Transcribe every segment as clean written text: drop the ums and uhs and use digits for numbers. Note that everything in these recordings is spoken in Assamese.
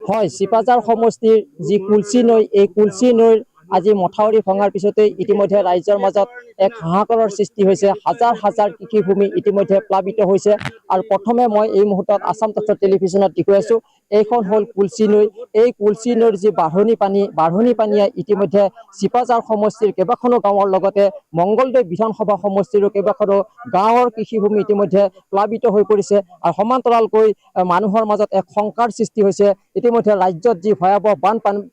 হয়, চিপাঝাৰ সমষ্টিৰ যি কুলচি নৈ, এই কুলচি নৈৰ আজি মথাউৰি ভঙাৰ পিছতে ইতিমধ্যে ৰাইজৰ মাজত এক হাহাকাৰৰ সৃষ্টি হৈছে। হাজাৰ হাজাৰ কৃষিভূমি ইতিমধ্যে প্লাবিত হৈছে। আৰু প্ৰথমে মই এই মুহূৰ্তত আসাম তথ্য টেলিভিশ্যনত দেখুৱাই আছো, এইখন হ'ল কুলচি নৈ। এই কুলচি নৈৰ যি বাঢ়নি পানীয়ে ইতিমধ্যে চিপাঝাৰ সমষ্টিৰ কেইবাখনো গাঁৱৰ লগতে মংগলদৈ বিধানসভা সমষ্টিৰো কেইবাখনো গাঁৱৰ কৃষিভূমি ইতিমধ্যে প্লাবিত হৈ পৰিছে। আৰু সমান্তৰালকৈ মানুহৰ মাজত এক শংকাৰ সৃষ্টি হৈছে। ইতিমধ্যে ৰাজ্যত যি ভয়াৱহ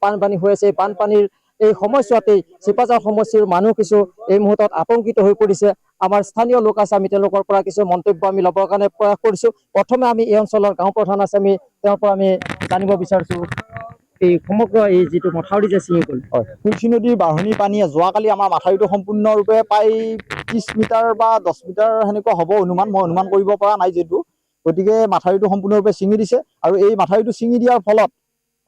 বানপানী হৈ আছে, বানপানীৰ এই সময়ছোৱাতেই চিপাঝাৰ সমষ্টিৰ মানুহ কিছু এই মুহূৰ্তত আতংকিত হৈ পৰিছে। আমাৰ স্থানীয় লোক আছে, আমি তেওঁলোকৰ পৰা কিছু মন্তব্য আমি ল'বৰ কাৰণে প্ৰয়াস কৰিছো। প্ৰথমে আমি এই অঞ্চলৰ গাঁও প্ৰধান আছে, আমি তেওঁৰ পৰা আমি জানিব বিচাৰিছো এই সমগ্ৰ এই যিটো মথাউৰি যে ছিঙি গ'ল। হয়, কুলচি নদীৰ বাঢ়নি পানীয়ে যোৱাকালি আমাৰ মাথাউৰিটো সম্পূৰ্ণৰূপে প্ৰায় 30 মিটাৰ বা 10 মিটাৰ সেনেকুৱা হ'ব অনুমান, মই অনুমান কৰিব পৰা নাই যিহেতু। গতিকে মাথাউৰিটো সম্পূৰ্ণৰূপে ছিঙি দিছে। আৰু এই মাথাউৰিটো ছিঙি দিয়াৰ ফলত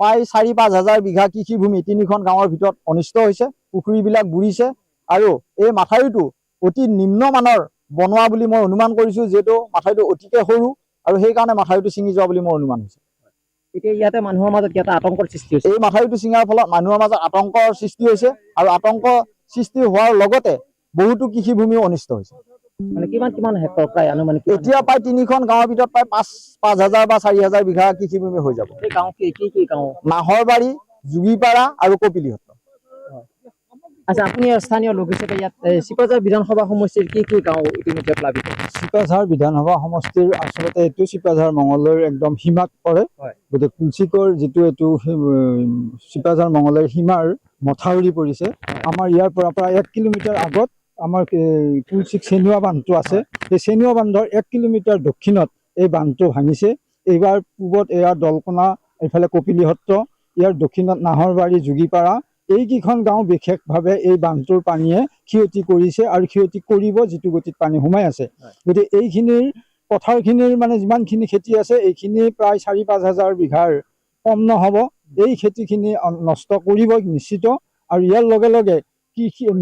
প্ৰায় 4-5 হাজাৰ বিঘা কৃষিভূমি 3খন গাঁৱৰ ভিতৰত অনিষ্ট হৈছে। পুখুৰীবিলাক বুৰিছে। আৰু এই মাথাউৰিটো অতি নিম্নমানৰ বনোৱা বুলি মই অনুমান কৰিছোঁ, যিহেতু মাথাউৰিটো অতিকে সৰু আৰু সেইকাৰণে মাথাউৰিটো ছিঙি যোৱা বুলি মোৰ অনুমান হৈছে। এতিয়া ইয়াতে মানুহৰ মাজত এটা আতংকৰ সৃষ্টি হৈছে। এই মাথাউৰিটো ছিঙাৰ ফলত মানুহৰ মাজত আতংকৰ সৃষ্টি হৈছে। আৰু আতংক সৃষ্টি হোৱাৰ লগতে বহুতো কৃষিভূমিও অনিষ্ট হৈছে। মানে কিমান হেক্টৰ প্ৰায় আনুমানিক? এতিয়া প্ৰায় 3খন গাঁৱৰ ভিতৰত প্ৰায় 5 হাজাৰ বা 4 হাজাৰ বিঘা কৃষিভূমি হৈ যাব। এই গাঁও কি গাঁও? নাহৰবাৰী, যোগীপাৰা আৰু কপিলিহট্ট। আচ্ছা, আপুনি স্থানীয় লোক হিচাপে ইয়াত চিপাঝাৰ বিধানসভা সমষ্টিৰ কি গাঁও ইতিমধ্যে প্লাবিত? চিপাঝাৰ বিধানসভা সমষ্টিৰ আচলতে এইটো চিপাঝাৰ মঙলদৈৰ একদম সীমাত পৰে। গতিকে কুলচিকৰ যিটো এইটো চিপাঝাৰ মঙলদৈৰ সীমাৰ মথাউৰি পৰিছে। আমাৰ ইয়াৰ পৰা প্ৰায় 1 কিলোমিটাৰ আগত আমাৰ কুলচিক চেনুৱা বান্ধটো আছে। এই চেনুৱা বান্ধৰ 1 কিলোমিটাৰ দক্ষিণত এই বান্ধটো ভাঙিছে। এইবাৰ পূবত এয়া দলকোনা, এইফালে কপিলিহট্ট, ইয়াৰ দক্ষিণত নাহৰবাৰী, যোগীপাৰা, এইকেইখন গাঁও বিশেষভাৱে এই বান্ধটোৰ পানীয়ে ক্ষতি কৰিছে আৰু ক্ষতি কৰিব, যিটো গতিত পানী সোমাই আছে। গতিকে এইখিনিৰ পথাৰখিনিৰ মানে যিমানখিনি খেতি আছে, এইখিনি প্ৰায় 4-5 হাজাৰ বিঘাৰ কম নহ'ব। এই খেতিখিনি নষ্ট কৰিব নিশ্চিত। আৰু ইয়াৰ লগে লগে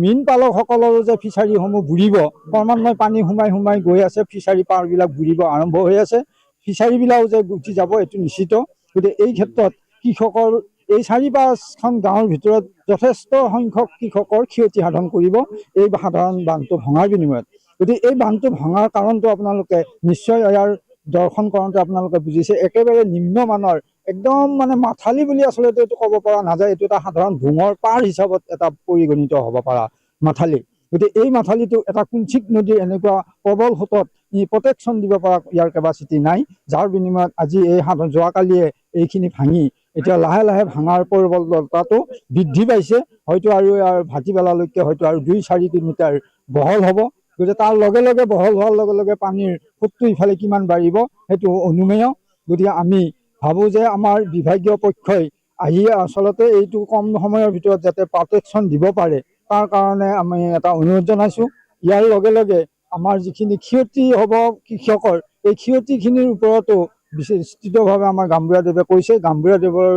মীন পালকসকলৰো যে ফিচাৰীসমূহ বুৰিব, ক্ৰমান্বয়ে পানী সোমাই গৈ আছে, ফিচাৰী পাৰবিলাক বুৰিব আৰম্ভ হৈ আছে, ফিচাৰীবিলাকো যে গুচি যাব এইটো নিশ্চিত। গতিকে এই ক্ষেত্ৰত কৃষকৰ এই 4-5খন গাঁৱৰ ভিতৰত যথেষ্ট সংখ্যক কৃষকৰ ক্ষতি সাধন কৰিব এই সাধাৰণ বান্ধটো ভঙাৰ বিনিময়ত। গতিকে এই বান্ধটো ভঙাৰ কাৰণটো আপোনালোকে নিশ্চয় ইয়াৰ দৰ্শন কৰোঁতে আপোনালোকে বুজিছে, একেবাৰে নিম্নমানৰ একদম মানে মাথালি বুলি আচলতে এইটো ক'ব পৰা নাযায়। এইটো এটা সাধাৰণ ভোঙৰ পাৰ হিচাপত এটা পৰিগণিত হ'ব পৰা মাথালি। গতিকে এই মাথালিটো এটা কুলচিক নদীৰ এনেকুৱা প্ৰবল সোঁতত প্ৰটেকশ্যন দিব পৰা ইয়াৰ কেপাচিটি নাই, যাৰ বিনিময়ত আজি এই যোৱাকালিয়ে এইখিনি ভাঙি এতিয়া লাহে লাহে ভাঙাৰ প্ৰবলতাটো বৃদ্ধি পাইছে। হয়তো আৰু ইয়াৰ ভাটিবেলালৈকে হয়তো আৰু 2-4 কিলোমিটাৰ বহল হ'ব। গতিকে তাৰ লগে লগে বহল হোৱাৰ লগে লগে পানীৰ সোঁতটো ইফালে কিমান বাঢ়িব সেইটো অনুমেয়। গতিকে আমি ভাবোঁ যে আমাৰ বিভাগীয় পক্ষই আহি আচলতে এইটো কম সময়ৰ ভিতৰত যাতে প্ৰটেকশ্যন দিব পাৰে, তাৰ কাৰণে আমি এটা অনুৰোধ জনাইছোঁ। ইয়াৰ লগে লগে আমাৰ যিখিনি ক্ষতি হ'ব কৃষকৰ, এই ক্ষতিখিনিৰ ওপৰতো বিস্তৃতভাৱে আমাৰ গামবুঢ়াদেৱে কৈছে। গামবুঢ়াদেৱৰ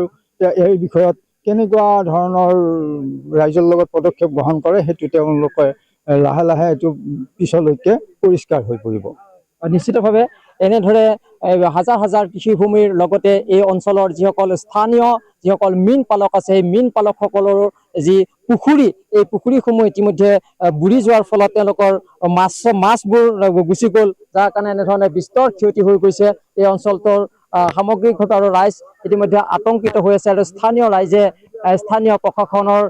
এই বিষয়ত কেনেকুৱা ধৰণৰ ৰাইজৰ লগত পদক্ষেপ গ্ৰহণ কৰে, সেইটো তেওঁলোকে লাহে লাহে এইটো পিছলৈকে পৰিষ্কাৰ হৈ পৰিব। নিশ্চিতভাৱে এনেদৰে হাজাৰ হাজাৰ কৃষিভূমিৰ লগতে এই অঞ্চলৰ যিসকল মীন পালক আছে, সেই মীন পালকসকলৰ যি পুখুৰী, এই পুখুৰীসমূহ ইতিমধ্যে বুৰি যোৱাৰ ফলত তেওঁলোকৰ মাছবোৰ গুচি গ'ল, যাৰ কাৰণে এনেধৰণে বিস্তৰ ক্ষতি হৈ গৈছে এই অঞ্চলটোৰ সামগ্ৰিকভাৱে। আৰু ৰাইজ ইতিমধ্যে আতংকিত হৈ আছে। আৰু স্থানীয় প্ৰশাসনৰ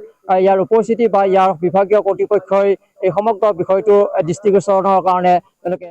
ইয়াৰ উপস্থিতি বা ইয়াৰ বিভাগীয় কৰ্তৃপক্ষই এই সমগ্ৰ বিষয়টো দৃষ্টিগোচৰৰ কাৰণে তেওঁলোকে